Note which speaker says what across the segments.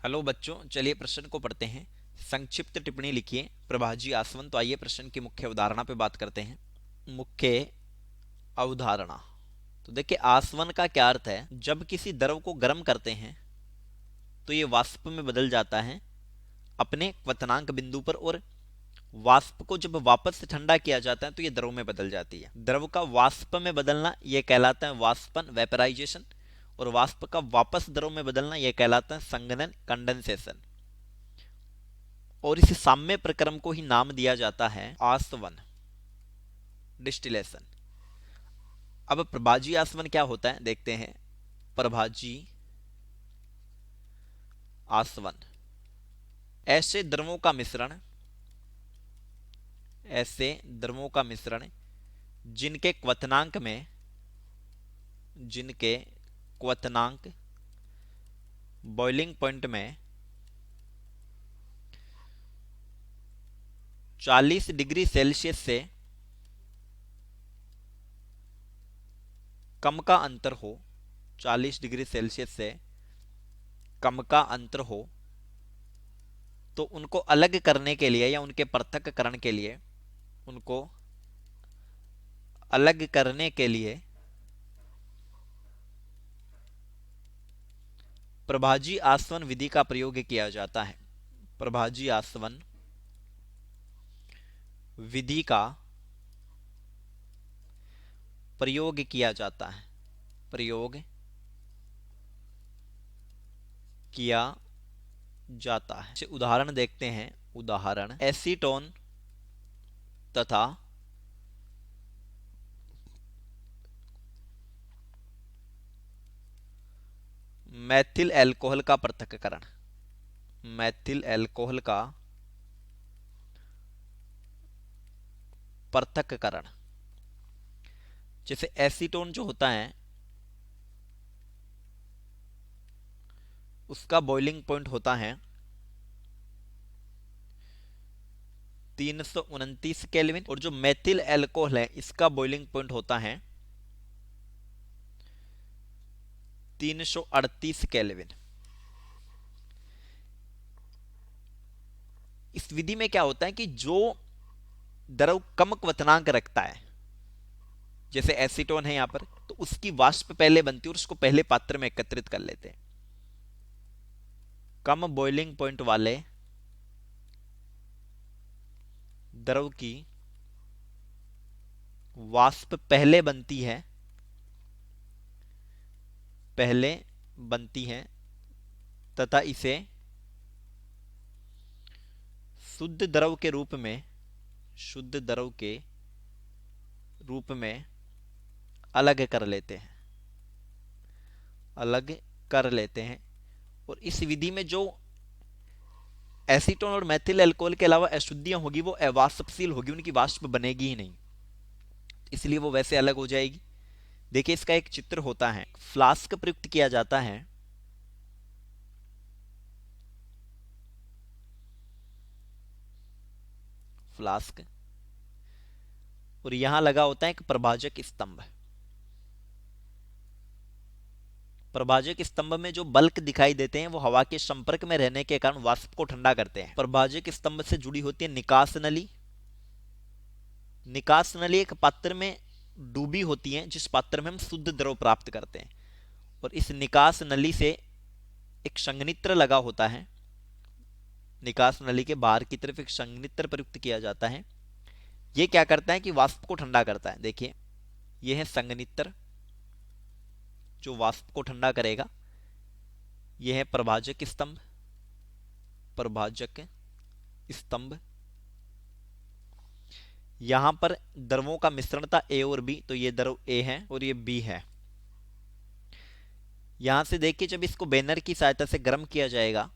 Speaker 1: Hello बच्चों, चलिए प्रश्न को पढ़ते हैं। संक्षिप्त टिप्पणी लिखिए प्रभाजी आसवन। तो आइए प्रश्न की मुख्य अवधारणा पे बात करते हैं। मुख्य अवधारणा। तो देखिए, आसवन का क्या अर्थ है। जब किसी द्रव को गर्म करते हैं तो ये वाष्प में बदल जाता है अपने क्वथनांक बिंदु पर, और वाष्प को जब वापस से ठंडा किया जाता है तो ये द्रव में बदल जाती है। द्रव का वाष्प में बदलना यह कहलाता है वाष्पन, वेपराइजेशन, और वाष्प का वापस द्रव में बदलना यह कहलाता है संघनन, कंडेंसेशन। और इस साम्य प्रक्रम को ही नाम दिया जाता है आसवन, डिस्टिलेशन। अब प्रभाजी आसवन क्या होता है देखते हैं। प्रभाजी आसवन ऐसे द्रवों का मिश्रण, ऐसे द्रवों का मिश्रण जिनके क्वथनांक में, जिनके क्वथनांक बॉइलिंग पॉइंट में 40 डिग्री सेल्सियस से कम का अंतर हो, 40 डिग्री सेल्सियस से कम का अंतर हो, तो उनको अलग करने के लिए या उनके पृथक्करण के लिए, उनको अलग करने के लिए प्रभाजी आसवन विधि का प्रयोग किया जाता है। प्रभाजी आसवन विधि का प्रयोग किया जाता है, प्रयोग किया जाता है। उदाहरण देखते हैं। उदाहरण, एसीटोन तथा मैथिल अल्कोहल का पृथक्करण, मैथिल अल्कोहल का पृथक्करण। जैसे एसीटोन जो होता है उसका बॉइलिंग पॉइंट होता है 329 केल्विन, और जो मेथिल अल्कोहल है इसका बॉइलिंग पॉइंट होता है 338 केल्विन। इस विधि में क्या होता है कि जो द्रव कम क्वथनांक रखता है, जैसे एसीटोन है यहां पर, तो उसकी वाष्प पहले बनती है और उसको पहले पात्र में एकत्रित कर लेते हैं। कम बॉइलिंग पॉइंट वाले द्रव की वाष्प पहले बनती है, पहले बनती है तथा इसे शुद्ध द्रव के रूप में, शुद्ध द्रव के रूप में अलग कर लेते हैं, अलग कर लेते हैं। और इस विधि में जो एसीटोन और मेथिल अल्कोहल के अलावा अशुद्धियां होगी वो अवाष्पशील होगी, उनकी वाष्प बनेगी ही नहीं, इसलिए वो वैसे अलग हो जाएगी। देखिए, इसका एक चित्र होता है। फ्लास्क प्रयुक्त किया जाता है, फ्लास्क, और यहां लगा होता है एक प्रभाजक स्तंभ। प्रभाजक स्तंभ में जो बल्क दिखाई देते हैं वो हवा के संपर्क में रहने के कारण वाष्प को ठंडा करते हैं। प्रभाजक स्तंभ से जुड़ी होती है निकास नली। निकास नली एक पात्र में डूबी होती है जिस पात्र में हम शुद्ध द्रव प्राप्त करते हैं, और इस निकास नली से एक संघनित्र लगा होता है। निकास नली के बाहर की तरफ एक संघनित्र प्रयुक्त किया जाता है। यह क्या करता है कि वाष्प को ठंडा करता है। देखिए, यह है संघनित्र जो वाष्प को ठंडा करेगा। यह है प्रभाजक स्तंभ, प्रभाजक स्तंभ। यहां पर द्रवों का मिश्रण था ए और बी, तो ये द्रव ए है और ये बी है। यहां से देखिए, जब इसको बैनर की सहायता से गर्म किया जाएगा,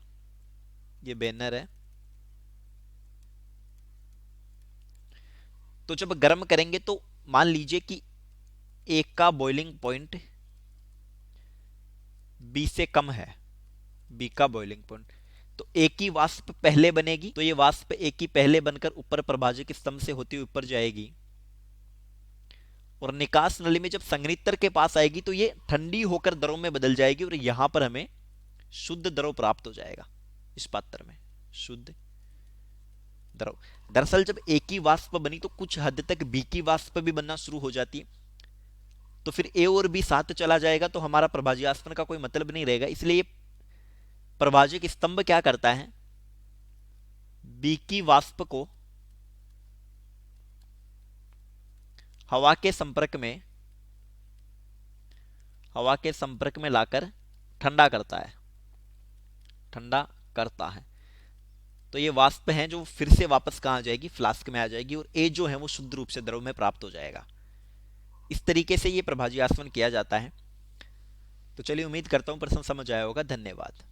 Speaker 1: ये बैनर है, तो जब गर्म करेंगे तो मान लीजिए कि ए का बॉइलिंग पॉइंट बी से कम है, बी का बॉइलिंग पॉइंट, तो ए की वाष्प पहले बनेगी, तो ये वाष्प ए की पहले बनकर ऊपर प्रभाजक स्तंभ से होती हुई ऊपर जाएगी, और निकास नली में जब संघनित्र के पास आएगी तो ये ठंडी होकर द्रव में बदल जाएगी और यहां पर हमें शुद्ध द्रव प्राप्त हो जाएगा। इस पात्र में शुद्ध द्रव। दरअसल जब ए की वाष्प बनी तो कुछ हद तक बी की वाष्प भी बनना शुरू हो जाती है, तो फिर ए और बी साथ चला जाएगा तो हमारा प्रभाजी आसवन का कोई मतलब नहीं रहेगा। इसलिए प्रभाजक स्तंभ क्या करता है, बी की वाष्प को हवा के संपर्क में लाकर ठंडा करता है। तो ये वाष्प हैं जो फिर से वापस कहां आ जाएगी, फ्लास्क में आ जाएगी, और ए जो है वो शुद्ध रूप से द्रव में प्राप्त हो जाएगा। इस तरीके से ये प्रभाजी आसवन किया जाता है। तो चलिए, उम्मीद करता हूं प्रश्न समझ आया होगा। धन्यवाद।